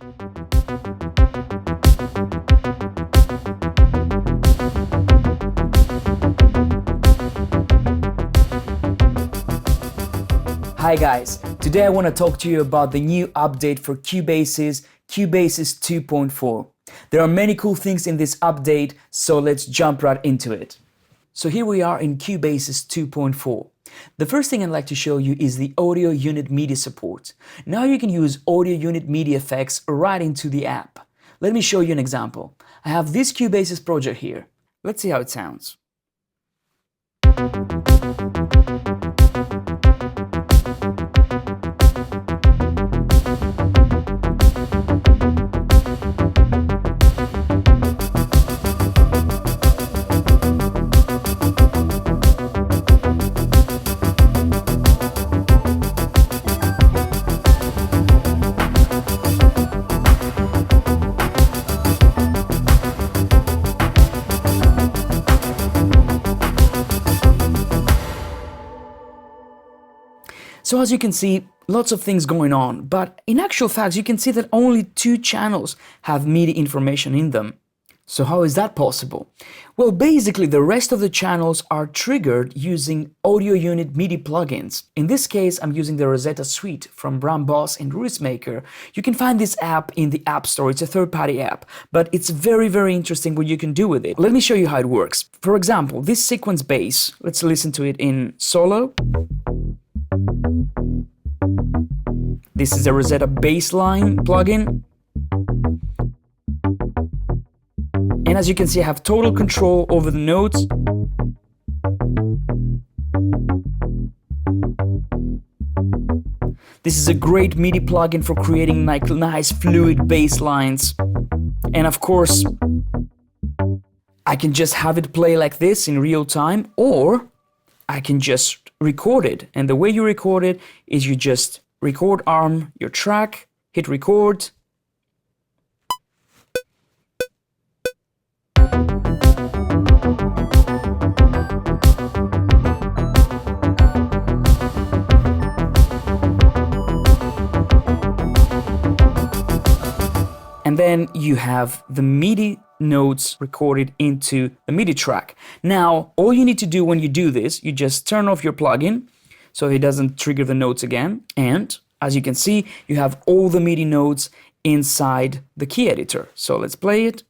Hi guys, today I want to talk to you about the new update for Cubasis 2.4. There are many cool things in this update, so let's jump right into it. So here we are in Cubasis 2.4. The first thing I'd like to show you is the audio unit MIDI support. Now you can use audio unit MIDI effects right into the app. Let me show you an example. I have this Cubasis project here. Let's see how it sounds. So as you can see, lots of things going on, but in actual fact, you can see that only 2 channels have MIDI information in them. So how is that possible? Well, basically the rest of the channels are triggered using audio unit MIDI plugins. In this case, I'm using the Rosette suite from Brown Boss and Rhythmaker. You can find this app in the App Store. It's a third-party app, but it's very interesting what you can do with it. Let me show you how it works. For example, this sequence bass, let's listen to it in solo. This is a Rosetta bassline plugin. And as you can see, I have total control over the notes. This is a great MIDI plugin for creating like nice fluid bass lines. And of course, I can just have it play like this in real time, or I can just record it. And the way you record it is you just record arm your track, hit record. And then you have the MIDI notes recorded into the MIDI track. Now, all you need to do when you do this, you just turn off your plugin so it doesn't trigger the notes again. And as you can see, you have all the MIDI notes inside the key editor. So let's play it.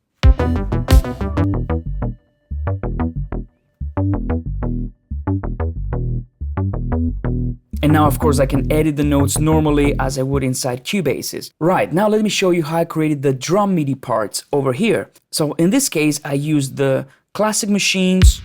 And now, of course, I can edit the notes normally as I would inside Cubasis. Right, now let me show you how I created the drum MIDI parts over here. So in this case, I used the classic machines.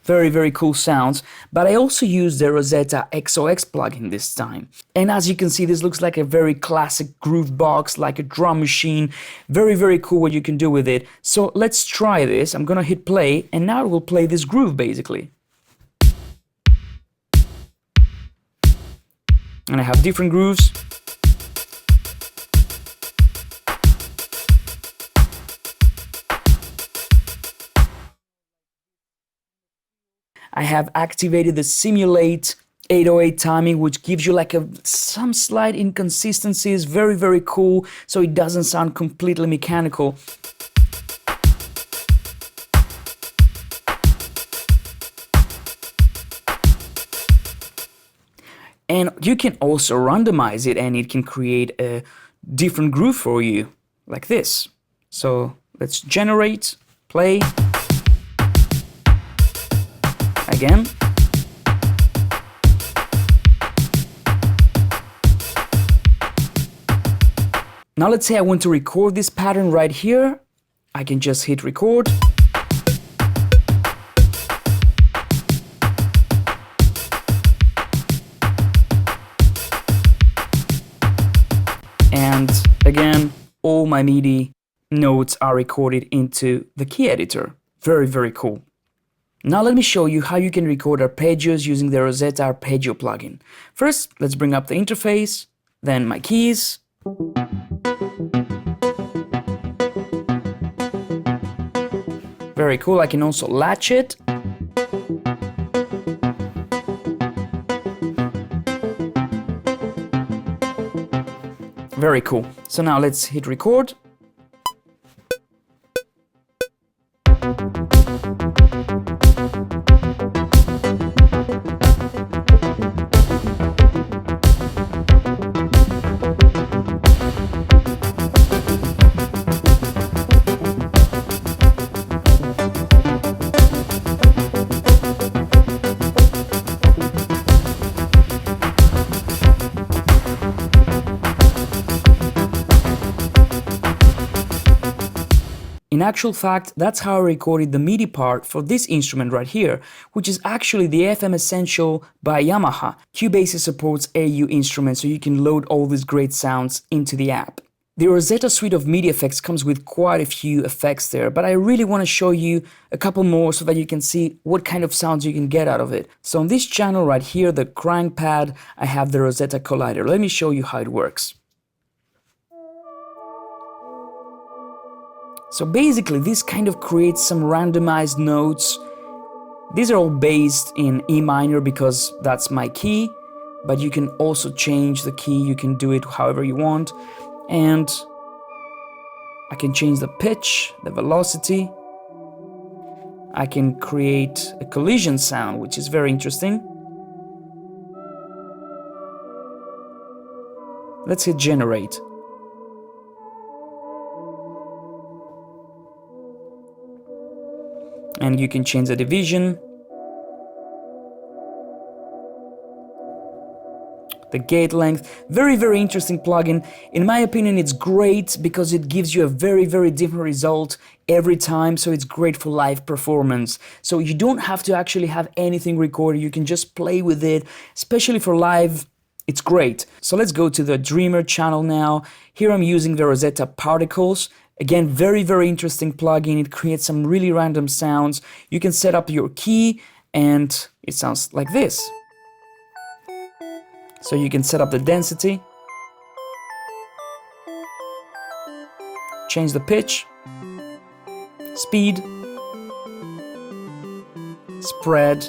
Very cool sounds, but I also used the Rosetta XOX plugin this time. And as you can see, this looks like a very classic groove box, like a drum machine. Very cool what you can do with it. So let's try this. I'm gonna hit play, and now it will play this groove basically. And I have different grooves. I have activated the simulate 808 timing, which gives you like some slight inconsistencies. Very cool, so it doesn't sound completely mechanical. And you can also randomize it, and it can create a different groove for you, like this. So let's generate, play. Again. Now let's say I want to record this pattern right here. I can just hit record. And again, all my MIDI notes are recorded into the key editor. Very cool. Now let me show you how you can record arpeggios using the Rosetta arpeggio plugin. First, let's bring up the interface, then my keys. Very cool, I can also latch it. Very cool. So now let's hit record. In actual fact, that's how I recorded the MIDI part for this instrument right here, which is actually the FM Essential by Yamaha. Cubasis supports AU instruments, so you can load all these great sounds into the app. The Rosetta suite of MIDI effects comes with quite a few effects there, but I really want to show you a couple more so that you can see what kind of sounds you can get out of it. So on this channel right here, the crank pad, I have the Rosetta Collider. Let me show you how it works. So basically this kind of creates some randomized notes. These are all based in E minor because that's my key, but you can also change the key, you can do it however you want. And I can change the pitch, the velocity. I can create a collision sound, which is very interesting. Let's hit generate. And you can change the division, the gate length. Very interesting plugin. In my opinion, it's great because it gives you a very different result every time, so it's great for live performance. So you don't have to actually have anything recorded, you can just play with it, especially for live. It's great. So let's go to the Dreamer channel now. Here I'm using the Rosetta Particles. Again, very interesting plugin. It creates some really random sounds. You can set up your key and it sounds like this. So you can set up the density, change the pitch, speed, spread,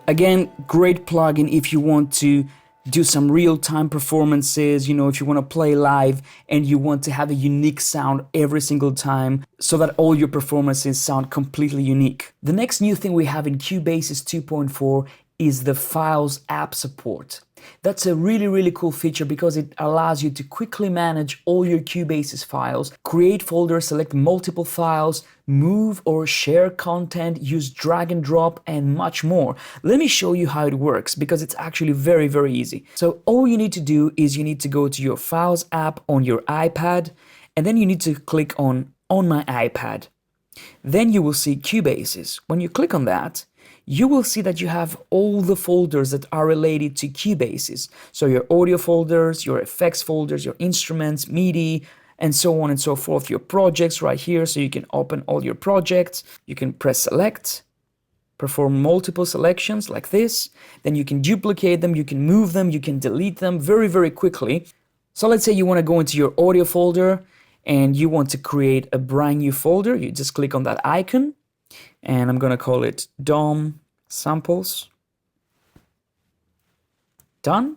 again, great plugin if you want to do some real-time performances, you know, if you want to play live and you want to have a unique sound every single time so that all your performances sound completely unique. The next new thing we have in Cubasis 2.4 is the Files app support. That's a really cool feature because it allows you to quickly manage all your Cubasis files, create folders, select multiple files, move or share content, use drag and drop, and much more. Let me show you how it works because it's actually very easy. So all you need to do is you need to go to your Files app on your iPad, and then you need to click on My iPad. Then you will see Cubasis. When you click on that, you will see that you have all the folders that are related to Cubasis. So your audio folders, your effects folders, your instruments, MIDI, and so on and so forth. Your projects right here, so you can open all your projects. You can press select, perform multiple selections like this. Then you can duplicate them, you can move them, you can delete them very quickly. So let's say you want to go into your audio folder and you want to create a brand new folder. You just click on that icon. And I'm going to call it Dom Samples. Done.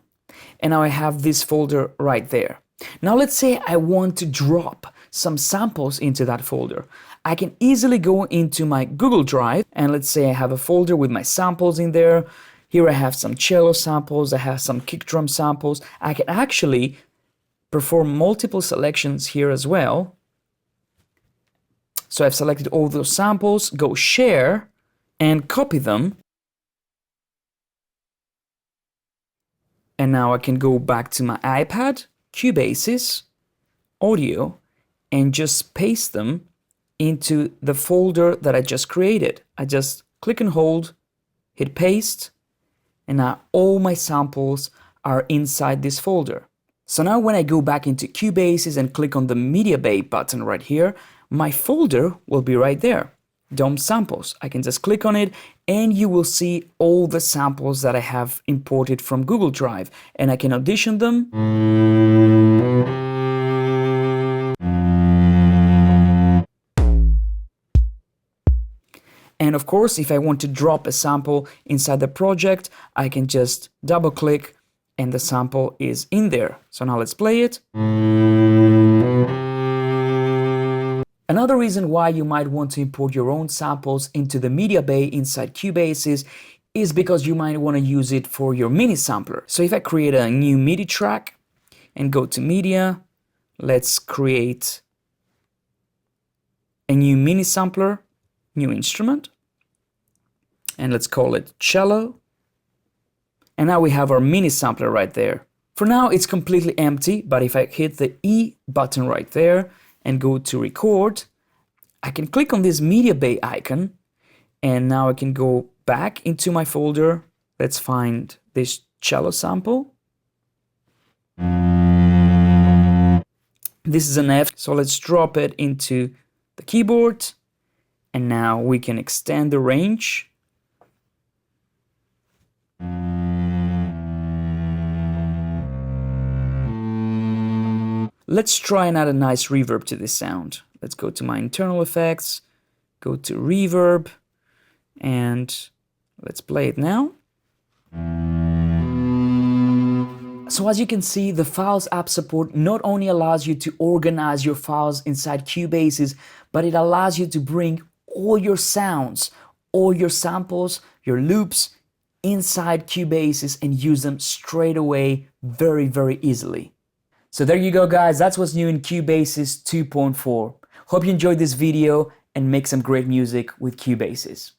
And now I have this folder right there. Now let's say I want to drop some samples into that folder. I can easily go into my Google Drive and let's say I have a folder with my samples in there. Here I have some cello samples, I have some kick drum samples. I can actually perform multiple selections here as well. So I've selected all those samples, go share, and copy them. And now I can go back to my iPad, Cubasis, Audio, and just paste them into the folder that I just created. I just click and hold, hit paste, and now all my samples are inside this folder. So now when I go back into Cubasis and click on the Media Bay button right here, my folder will be right there, Dom Samples. I can just click on it and you will see all the samples that I have imported from Google Drive, and I can audition them. And of course, if I want to drop a sample inside the project, I can just double click and the sample is in there. So now let's play it. Another reason why you might want to import your own samples into the media bay inside Cubasis is because you might want to use it for your MIDI sampler. So if I create a new MIDI track and go to media, let's create a new MIDI sampler, new instrument, and let's call it cello. And now we have our MIDI sampler right there. For now, it's completely empty, but if I hit the E button right there and go to record, I can click on this media bay icon, and now I can go back into my folder. Let's find this cello sample. This is an F, so let's drop it into the keyboard, and now we can extend the range. Let's try and add a nice reverb to this sound. Let's go to my internal effects, go to reverb, and let's play it now. So as you can see, the Files app support not only allows you to organize your files inside Cubasis, but it allows you to bring all your sounds, all your samples, your loops inside Cubasis and use them straight away very, very easily. So there you go, guys. That's what's new in Cubasis 2.4. Hope you enjoyed this video and make some great music with Cubasis.